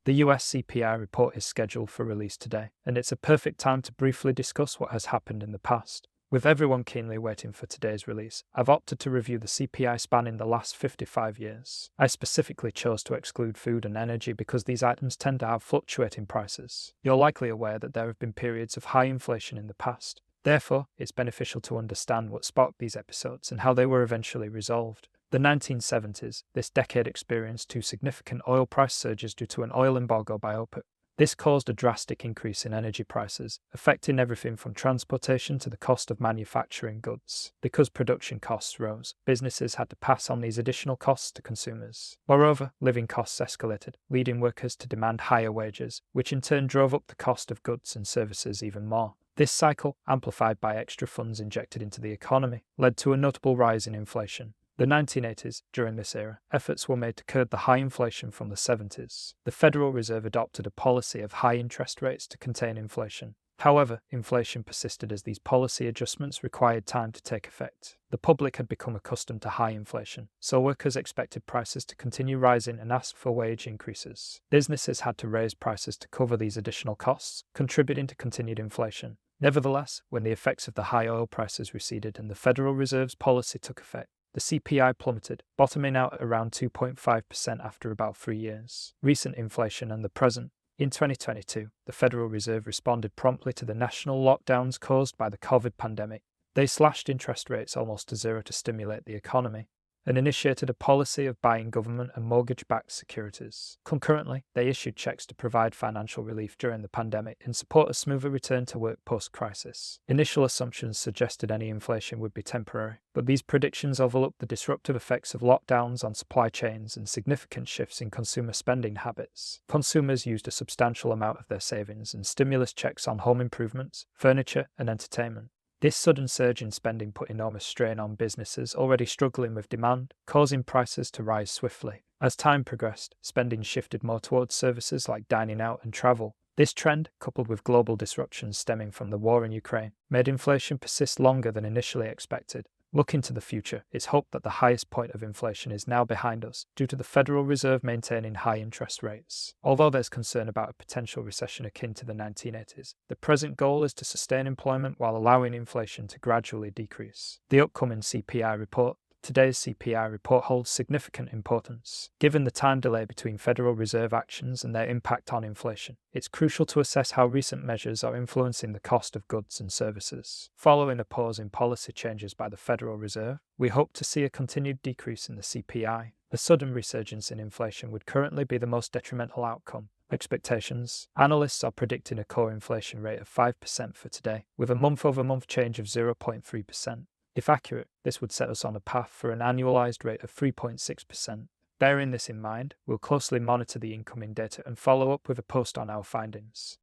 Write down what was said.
The US CPI report is scheduled for release today, and it's a perfect time to briefly discuss what has happened in the past. With everyone keenly waiting for today's release, I've opted to review the CPI spanning the last 55 years. I specifically chose to exclude food and energy because these items tend to have fluctuating prices. You're likely aware that there have been periods of high inflation in the past. Therefore, it's beneficial to understand what sparked these episodes and how they were eventually resolved. The 1970s, this decade experienced two significant oil price surges due to an oil embargo by OPEC. This caused a drastic increase in energy prices, affecting everything from transportation to the cost of manufacturing goods. Because production costs rose, businesses had to pass on these additional costs to consumers. Moreover, living costs escalated, leading workers to demand higher wages, which in turn drove up the cost of goods and services even more. This cycle, amplified by extra funds injected into the economy, led to a notable rise in inflation. The 1980s, during this era, efforts were made to curb the high inflation from the 70s. The Federal Reserve adopted a policy of high interest rates to contain inflation. However, inflation persisted as these policy adjustments required time to take effect. The public had become accustomed to high inflation, so workers expected prices to continue rising and asked for wage increases. Businesses had to raise prices to cover these additional costs, contributing to continued inflation. Nevertheless, when the effects of the high oil prices receded and the Federal Reserve's policy took effect, the CPI plummeted, bottoming out at around 2.5% after about 3 years. Recent inflation and the present. In 2022, the Federal Reserve responded promptly to the national lockdowns caused by the COVID pandemic. They slashed interest rates almost to zero to stimulate the economy, and initiated a policy of buying government and mortgage-backed securities. Concurrently, they issued checks to provide financial relief during the pandemic and support a smoother return to work post-crisis. Initial assumptions suggested any inflation would be temporary, but these predictions overlooked the disruptive effects of lockdowns on supply chains and significant shifts in consumer spending habits. Consumers used a substantial amount of their savings and stimulus checks on home improvements, furniture, and entertainment. This sudden surge in spending put enormous strain on businesses already struggling with demand, causing prices to rise swiftly. As time progressed, spending shifted more towards services like dining out and travel. This trend, coupled with global disruptions stemming from the war in Ukraine, made inflation persist longer than initially expected. Looking to the future, it's hoped that the highest point of inflation is now behind us due to the Federal Reserve maintaining high interest rates. Although there's concern about a potential recession akin to the 1980s, the present goal is to sustain employment while allowing inflation to gradually decrease. The upcoming CPI report. Today's CPI report holds significant importance. Given the time delay between Federal Reserve actions and their impact on inflation, it's crucial to assess how recent measures are influencing the cost of goods and services. Following a pause in policy changes by the Federal Reserve, we hope to see a continued decrease in the CPI. A sudden resurgence in inflation would currently be the most detrimental outcome. Expectations. Analysts are predicting a core inflation rate of 5% for today, with a month-over-month change of 0.3%. If accurate, this would set us on a path for an annualized rate of 3.6%. Bearing this in mind, we'll closely monitor the incoming data and follow up with a post on our findings.